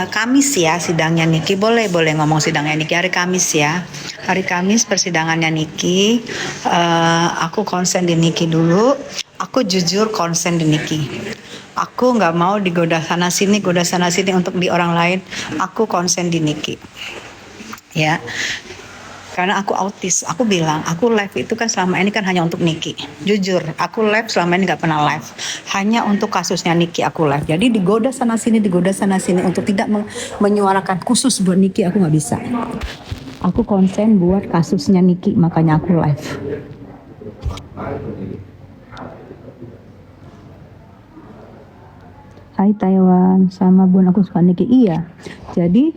Kamis ya sidangnya Niki, boleh ngomong sidangnya Niki hari Kamis ya. Hari Kamis persidangannya Niki. Aku konsen di Niki dulu. Aku jujur konsen di Niki. Aku nggak mau digoda sana sini untuk di orang lain. Aku konsen di Niki. Ya. Karena aku autis, aku bilang aku live itu kan selama ini kan hanya untuk Niki. Jujur, aku live selama ini nggak pernah live, hanya untuk kasusnya Niki aku live. Jadi digoda sana sini untuk tidak menyuarakan khusus buat Niki, aku nggak bisa. Aku konsen buat kasusnya Niki, makanya aku live. Hai Taiwan, sama Bun, aku suka Niki. Iya, jadi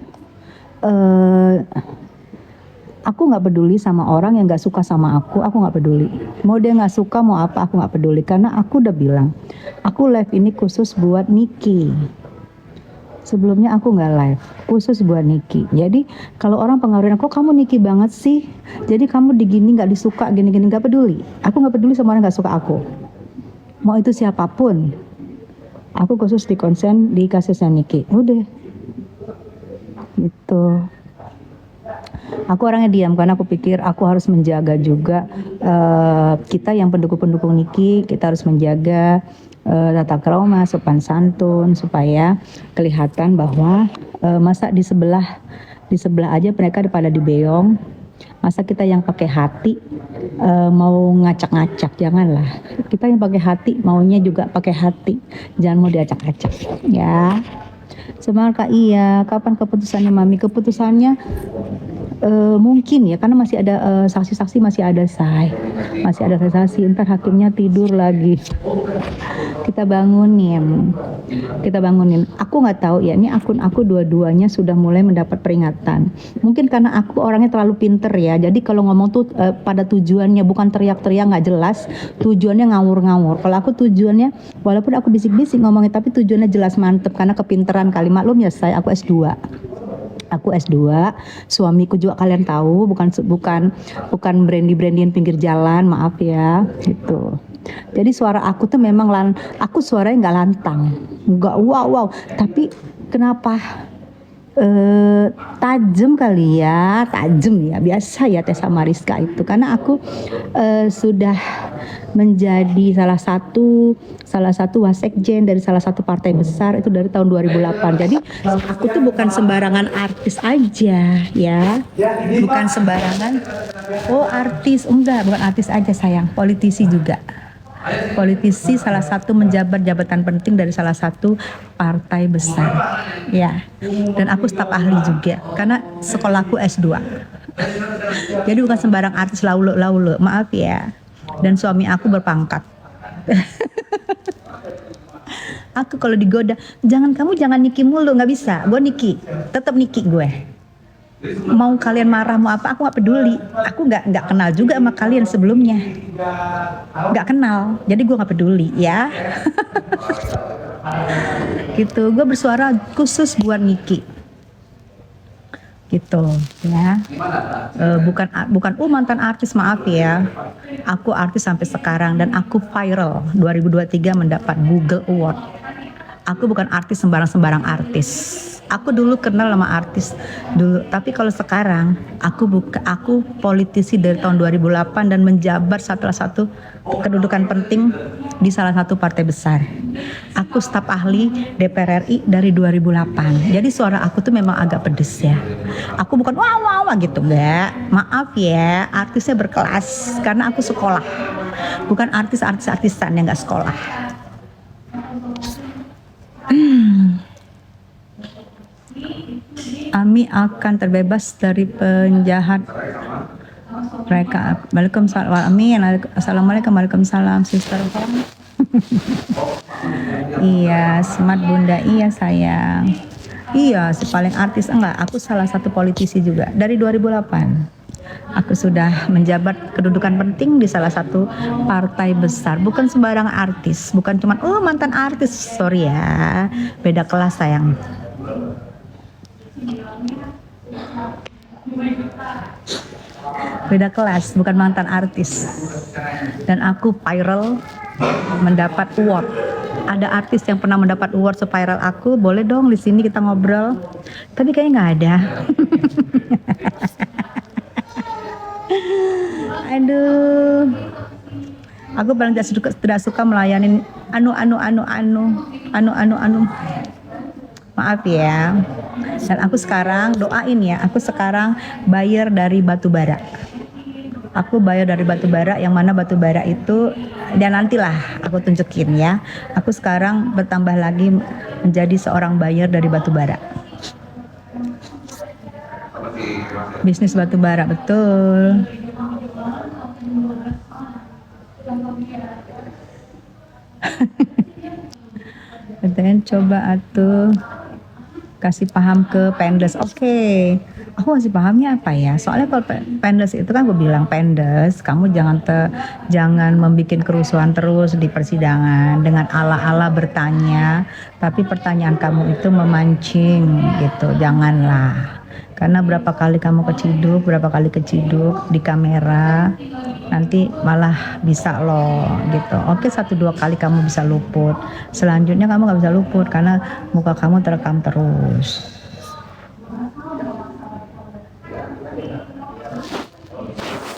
aku nggak peduli sama orang yang nggak suka sama aku nggak peduli. Mau dia nggak suka mau apa, aku nggak peduli. Karena aku udah bilang, aku live ini khusus buat Niki. Sebelumnya aku nggak live, khusus buat Niki. Jadi kalau orang pengaruhin aku, kamu Niki banget sih. Jadi kamu digini nggak disuka, gini-gini nggak peduli. Aku nggak peduli sama orang nggak suka aku. Mau itu siapapun. Aku khusus di konsen di kasusnya Niki. Udah. Gitu. Aku orangnya diam karena aku pikir aku harus menjaga juga kita yang pendukung-pendukung Niki, kita harus menjaga tata krama, sopan santun supaya kelihatan bahwa masa di sebelah aja mereka pada dibeong, masa kita yang pakai hati mau ngacak-ngacak, janganlah. Kita yang pakai hati maunya juga pakai hati, jangan mau diacak-acak ya. Semangat Kak. Iya, kapan keputusannya Mami? Keputusannya mungkin ya, karena masih ada saksi-saksi, masih ada saksi. Ntar hakimnya tidur lagi. Kita bangunin. Aku nggak tahu ya, ini akun aku dua-duanya sudah mulai mendapat peringatan. Mungkin karena aku orangnya terlalu pinter ya, jadi kalau ngomong tuh pada tujuannya, bukan teriak-teriak nggak jelas, tujuannya ngawur-ngawur. Kalau aku tujuannya, walaupun aku bisik-bisik ngomongnya, tapi tujuannya jelas, mantep, karena kepinteran kali. Maklum ya, aku S2, suamiku juga kalian tahu, bukan brandy-brandyan pinggir jalan, maaf ya, gitu. Jadi suara aku tuh memang aku suaranya nggak lantang, nggak wow, tapi kenapa tajam kali ya, biasa ya Tessa Mariska itu, karena aku sudah menjadi salah satu wasekjen dari salah satu partai besar itu dari tahun 2008. Jadi aku tuh bukan sembarangan artis aja ya, bukan sembarangan artis, enggak, bukan artis aja sayang, politisi juga. Politisi, salah satu menjabat jabatan penting dari salah satu partai besar ya, dan aku staf ahli juga karena sekolahku S2. Jadi bukan sembarang artis laulu, maaf ya. Dan suami aku berpangkat. Aku kalau digoda, jangan Niki mulu, nggak bisa. Gue Niki, tetap Niki gue. Mau kalian marah mau apa, aku nggak peduli. Aku nggak kenal juga sama kalian sebelumnya, nggak kenal, jadi gue nggak peduli ya. Gitu, gue bersuara khusus buat Niki, gitu ya. Bukan mantan artis, maaf ya. Aku artis sampai sekarang dan aku viral 2023 mendapat Google Award. Aku bukan artis sembarang artis. Aku dulu kenal sama artis dulu, tapi kalau sekarang aku politisi dari tahun 2008 dan menjabat salah satu kedudukan penting di salah satu partai besar. Aku staf ahli DPR RI dari 2008. Jadi suara aku tuh memang agak pedes ya. Aku bukan wah gitu, enggak. Maaf ya, artisnya berkelas karena aku sekolah. Bukan artisan yang enggak sekolah. Ami akan terbebas dari penjahat mereka. Waalaikumsalam. Amin. Assalamualaikum. Waalaikumsalam. Sister. Iya, smart Bunda. Iya sayang. Iya, si paling artis enggak. Aku salah satu politisi juga dari 2008. Aku sudah menjabat kedudukan penting di salah satu partai besar. Bukan sembarang artis, bukan cuma mantan artis. Sorry ya, beda kelas sayang. Beda kelas, bukan mantan artis. Dan aku viral mendapat award ada artis yang pernah mendapat award spiral aku, boleh dong di sini kita ngobrol. Tapi kayaknya nggak ada. Aduh, aku paling tidak suka melayani anu. Maaf ya. Dan aku sekarang doain ya, aku sekarang buyer dari batu bara. Aku buyer dari batu bara, yang mana batu bara itu, dan nantilah aku tunjukin ya. Aku sekarang bertambah lagi menjadi seorang buyer dari batu bara. Bisnis batu bara, betul. Katanya coba atuh kasih paham ke Pendes. Oke. Aku masih pahamnya apa ya? Soalnya kalau Pendes itu kan gue bilang, Pendes, kamu jangan membuat kerusuhan terus di persidangan dengan ala-ala bertanya, tapi pertanyaan kamu itu memancing gitu. Janganlah. Karena berapa kali kamu keciduk di kamera, nanti malah bisa loh gitu. Oke, 1-2 kali kamu bisa luput, selanjutnya kamu nggak bisa luput karena muka kamu terekam terus.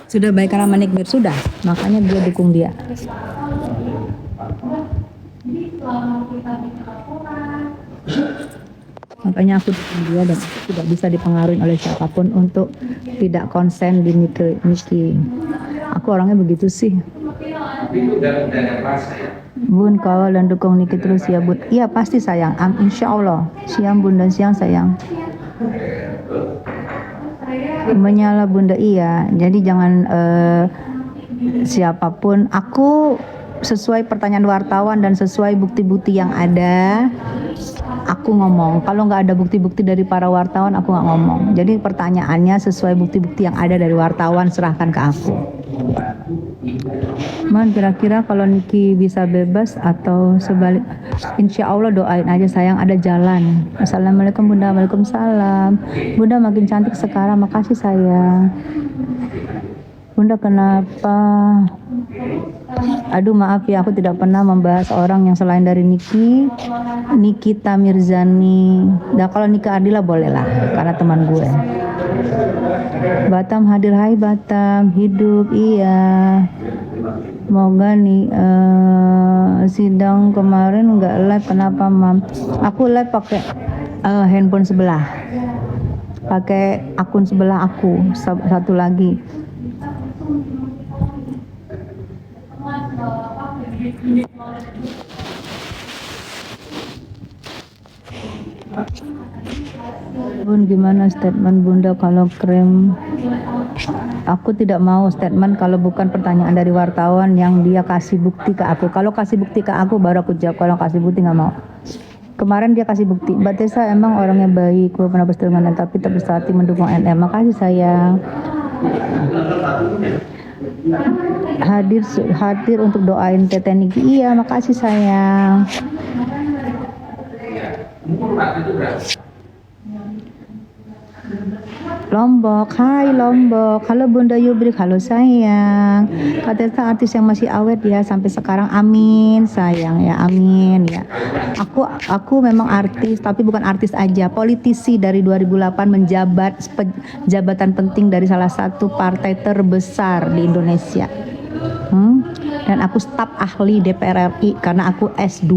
Sudah baik karena menikmir, sudah, makanya dia dukung dia. Makanya aku dukung dia dan aku tidak bisa dipengaruhi oleh siapapun untuk tidak konsen di Niki. Aku orangnya begitu sih. Bun, kawal dan dukung Niki terus ya Bun. Iya pasti sayang, insya Allah. Siang Bunda, siang sayang. Menyala Bunda, iya. Jadi jangan siapapun. Aku sesuai pertanyaan wartawan dan sesuai bukti-bukti yang ada, aku ngomong. Kalau nggak ada bukti-bukti dari para wartawan, aku nggak ngomong. Jadi pertanyaannya sesuai bukti-bukti yang ada dari wartawan, serahkan ke aku. Man, kira-kira kalau Niki bisa bebas atau sebalik, insya Allah doain aja sayang, ada jalan. Assalamualaikum Bunda. Waalaikumsalam. Bunda makin cantik sekarang, makasih sayang. Bunda kenapa? Aduh maaf ya, aku tidak pernah membahas orang yang selain dari Niki. Nikita Mirzani. Nah kalau Nika Ardila boleh lah, karena teman gue. Batam hadir, hai Batam, hidup, iya. Moga nih sidang kemarin nggak live, kenapa Mam? Aku live pakai handphone sebelah, pakai akun sebelah aku, satu lagi. Bun, gimana statement Bunda kalau krim? Aku tidak mau statement kalau bukan pertanyaan dari wartawan yang dia kasih bukti ke aku. Kalau kasih bukti ke aku baru aku jawab, kalau kasih bukti nggak mau. Kemarin dia kasih bukti, Mbak Tessa emang orangnya baik, gue pernah berseteruan tapi tak bersati mendukung NM. Makasih sayang. Hadir untuk doain Teteh Niki. Iya, makasih sayang. Lombok, hai Lombok, halo Bunda Yubrik, halo sayang. Kata artis yang masih awet ya sampai sekarang, amin sayang ya, amin ya. Aku memang artis, tapi bukan artis aja, politisi dari 2008 menjabat jabatan penting dari salah satu partai terbesar di Indonesia. Dan aku staf ahli DPR RI karena aku S2.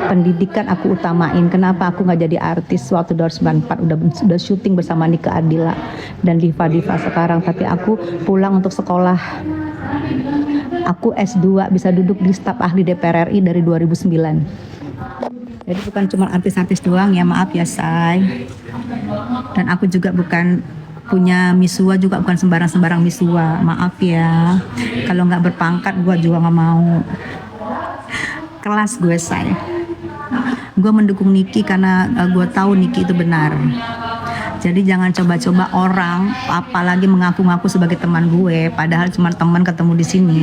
Pendidikan aku utamain. Kenapa aku nggak jadi artis waktu 2094 udah syuting bersama Nika Ardila dan diva-diva sekarang, tapi aku pulang untuk sekolah. Aku S2 bisa duduk di staf ahli DPR RI dari 2009. Jadi bukan cuma artis-artis doang ya, maaf ya say. Dan aku juga bukan punya misua, juga bukan sembarang-sembarang misua, maaf ya. Kalau nggak berpangkat gue juga nggak mau. Kelas gue say. Gue mendukung Niki karena gue tahu Niki itu benar. Jadi jangan coba-coba orang, apalagi mengaku-ngaku sebagai teman gue, padahal cuma teman ketemu di sini.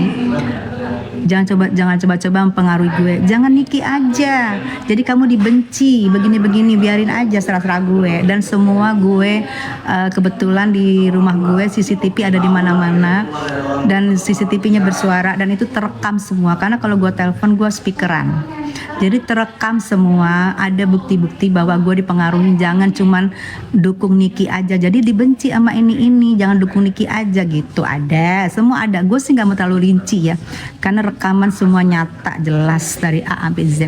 Jangan coba-coba mempengaruhi gue. Jangan Niki aja. Jadi kamu dibenci begini-begini, biarin aja, serah-serah gue. Dan semua gue kebetulan di rumah gue CCTV ada di mana-mana dan CCTV-nya bersuara dan itu terekam semua. Karena kalau gue telepon gue speakeran. Jadi terekam semua, ada bukti-bukti bahwa gue dipengaruhi. Jangan cuman dukung Niki aja, jadi dibenci sama ini, jangan dukung Niki aja gitu. Ada, semua ada. Gue sih nggak mau terlalu rinci ya, karena rekaman semua nyata jelas dari A sampai Z.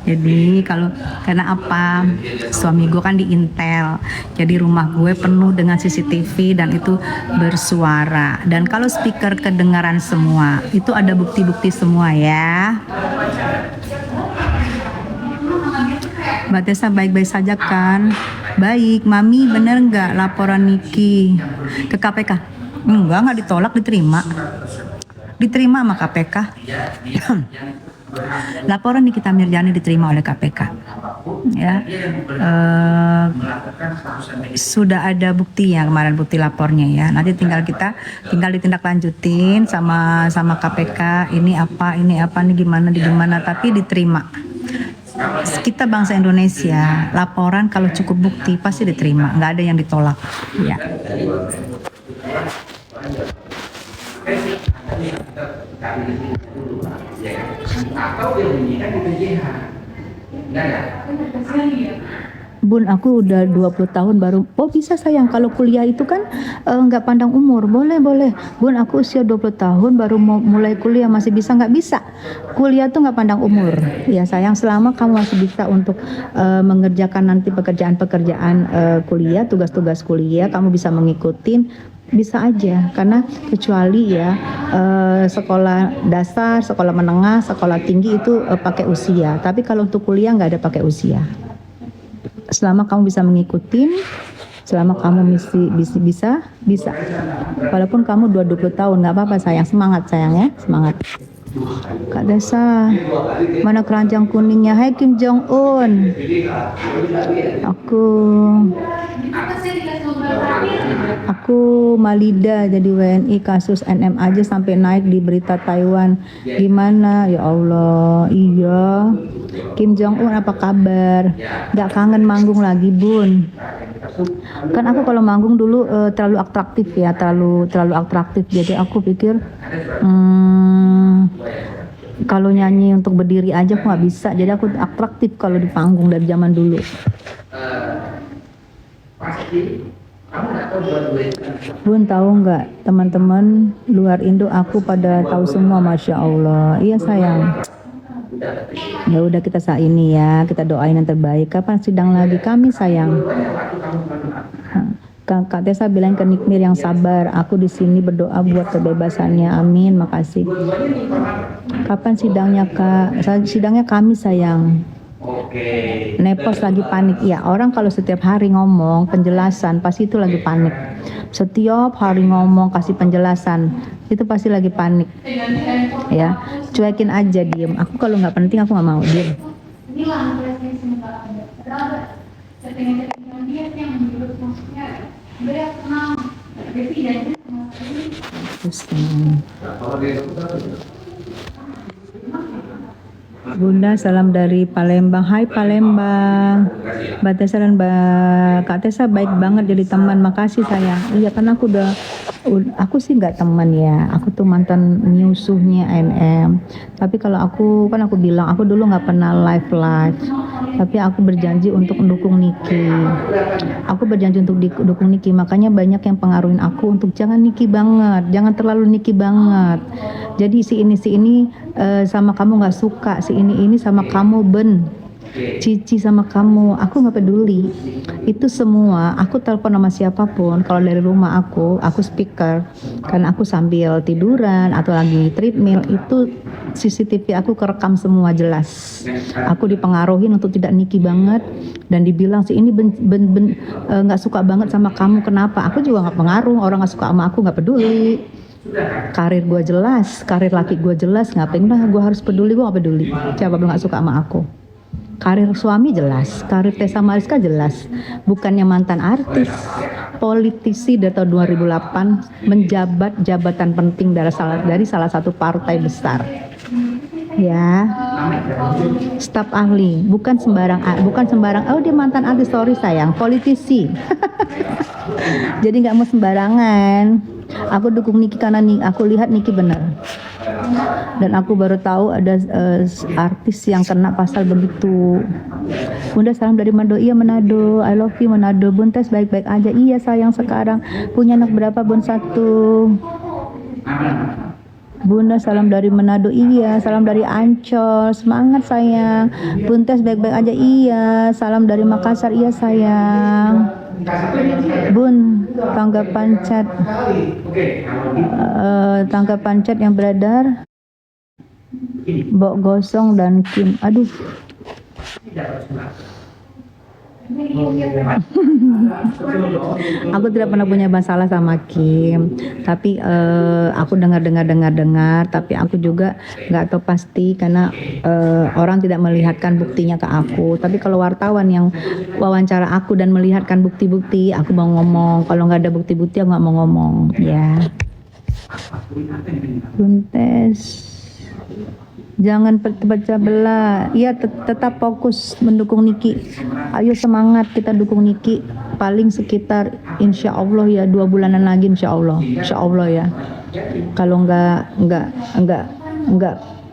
Jadi karena apa, suami gue kan di Intel, jadi rumah gue penuh dengan CCTV dan itu bersuara. Dan kalau speaker kedengaran semua, itu ada bukti-bukti semua ya. Mbak Tessa baik-baik saja kan? Baik, Mami bener nggak laporan Niki ke KPK? Nggak ditolak, diterima sama KPK. Laporan Nikita Mirzani diterima oleh KPK ya. Sudah ada bukti ya kemarin, bukti lapornya ya, nanti tinggal ditindaklanjutin sama KPK, ini apa nih gimana, tapi diterima. Kita bangsa Indonesia, laporan kalau cukup bukti pasti diterima, nggak ada yang ditolak ya. Bun, aku udah 20 tahun baru. Oh bisa sayang, kalau kuliah itu kan nggak pandang umur. Boleh. Bun, aku usia 20 tahun baru mau mulai kuliah, masih bisa nggak bisa? Kuliah tuh nggak pandang umur. Ya sayang, selama kamu masih bisa untuk mengerjakan nanti pekerjaan kuliah, tugas-tugas kuliah, kamu bisa mengikutin, bisa aja. Karena kecuali ya sekolah dasar, sekolah menengah, sekolah tinggi itu pakai usia. Tapi kalau untuk kuliah nggak ada pakai usia. Selama kamu bisa mengikutin, selama kamu bisa. Walaupun kamu 20 tahun nggak apa-apa sayang, semangat sayang ya, semangat. Kak Desa, mana keranjang kuningnya? Hai Kim Jong Un. Aku Malida jadi WNI, kasus NM aja sampai naik di berita Taiwan. Gimana? Ya Allah, iya. Kim Jong Un apa kabar? Gak kangen manggung lagi Bun? Kan aku kalau manggung dulu terlalu atraktif ya, terlalu atraktif. Jadi aku pikir kalau nyanyi untuk berdiri aja aku nggak bisa. Jadi aku atraktif kalau di panggung dari zaman dulu. Bun, tahu nggak teman-teman luar Indo aku pada tahu semua, masya Allah. Iya sayang. Ya udah kita saat ini ya, kita doain yang terbaik. Kapan sidang lagi? Kami sayang. Kak Tessa bilang ke Nikmir yang sabar. Aku di sini berdoa buat kebebasannya. Amin. Makasih. Kapan sidangnya Kak? Sidangnya kami sayang. Nepos lagi panik. Ya, orang kalau setiap hari ngomong penjelasan pasti itu lagi panik. Setiap hari ngomong kasih penjelasan itu pasti lagi panik. Ya, cuekin aja, diem. Aku kalau nggak penting aku nggak mau, diem. Bunda, salam dari Palembang. Hai Palembang. Mbak Tessa dan Kak Tessa baik banget jadi teman. Makasih sayang. Iya, karena aku sih nggak teman ya. Aku tuh mantan musuhnya ANM. Tapi kalau aku bilang aku dulu nggak pernah live. Tapi aku berjanji untuk mendukung Niki. Aku berjanji untuk dukung Niki. Makanya banyak yang pengaruhin aku untuk jangan Niki banget, jangan terlalu Niki banget. Jadi si ini sama kamu nggak suka, si ini sama kamu Cici sama kamu, aku nggak peduli. Itu semua aku telepon sama siapapun. Kalau dari rumah aku speaker, karena aku sambil tiduran atau lagi treadmill, itu CCTV aku kerekam semua jelas. Aku dipengaruhin untuk tidak Niki banget dan dibilang si ini nggak suka banget sama kamu. Kenapa? Aku juga nggak pengaruh. Orang nggak suka sama aku nggak peduli. Karir gue jelas, karir laki gue jelas, ngapain lah gue harus peduli? Gue nggak peduli. Siapa nggak suka sama aku? Karir suami jelas, karir Tessa Mariska jelas. Bukannya mantan artis, politisi dari tahun 2008, menjabat jabatan penting dari salah satu partai besar. Ya, staf ahli, bukan sembarang. Oh dia mantan artis, sorry sayang, politisi. Jadi nggak mau sembarangan. Aku dukung Niki karena aku lihat Niki benar. Dan aku baru tahu ada artis yang kena pasal begitu. Bunda salam dari Manado. Iya Manado, I love you Manado. Buntes baik-baik aja. Iya sayang sekarang. Punya anak berapa Bun? 1. Bunda salam dari Manado. Iya, salam dari Ancol. Semangat sayang. Buntes baik-baik aja. Iya, salam dari Makassar. Iya sayang. Bun, tanggapan chat yang beredar Mbok Gosong dan Kim. Aduh. Aku tidak pernah punya masalah sama Kim, tapi aku dengar, tapi aku juga nggak tahu pasti karena orang tidak melihatkan buktinya ke aku. Tapi kalau wartawan yang wawancara aku dan melihatkan bukti-bukti, aku mau ngomong. Kalau nggak ada bukti-bukti, aku nggak mau ngomong. Ya. Buntes. Jangan pecah belah. Iya, tetap fokus mendukung Niki. Ayo semangat, kita dukung Niki. Paling sekitar insya Allah ya 2 bulanan lagi insya Allah ya. Kalau enggak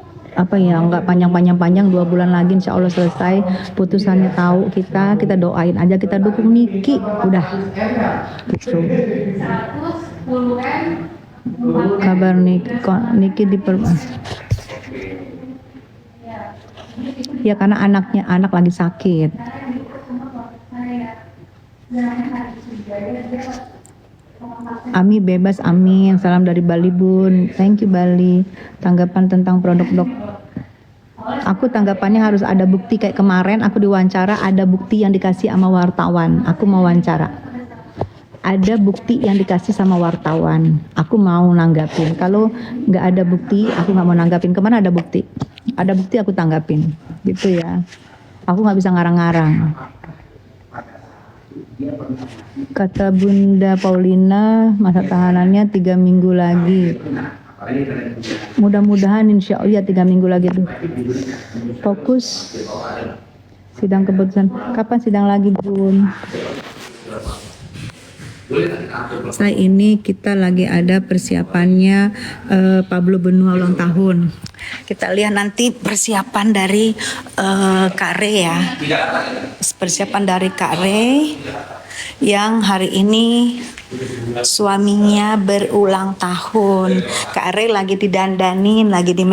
panjang 2 bulan lagi insya Allah selesai putusannya, tahu kita doain aja, kita dukung Niki. Udah. Gitu. Kabar Niki di ya karena anak lagi sakit. Ami bebas, amin. Salam dari Bali Bun. Thank you Bali. Tanggapan tentang produk aku tanggapannya harus ada bukti. Kayak kemarin aku diwawancara, ada bukti yang dikasih sama wartawan. Aku mau wawancara, ada bukti yang dikasih sama wartawan, aku mau nanggapin. Kalau nggak ada bukti, aku nggak mau nanggapin. Kemana ada bukti? Ada bukti aku tanggapin, gitu ya. Aku nggak bisa ngarang-ngarang. Kata Bunda Paulina, masa tahanannya 3 minggu lagi. Mudah-mudahan insya Allah ya 3 minggu lagi tuh. Fokus. Sidang keputusan. Kapan sidang lagi Bun? Saya ini kita lagi ada persiapannya Pablo Benua ulang tahun. Kita lihat nanti persiapan dari Kak Re ya. Persiapan dari Kak Re yang hari ini suaminya berulang tahun. Kak Re lagi didandanin, lagi di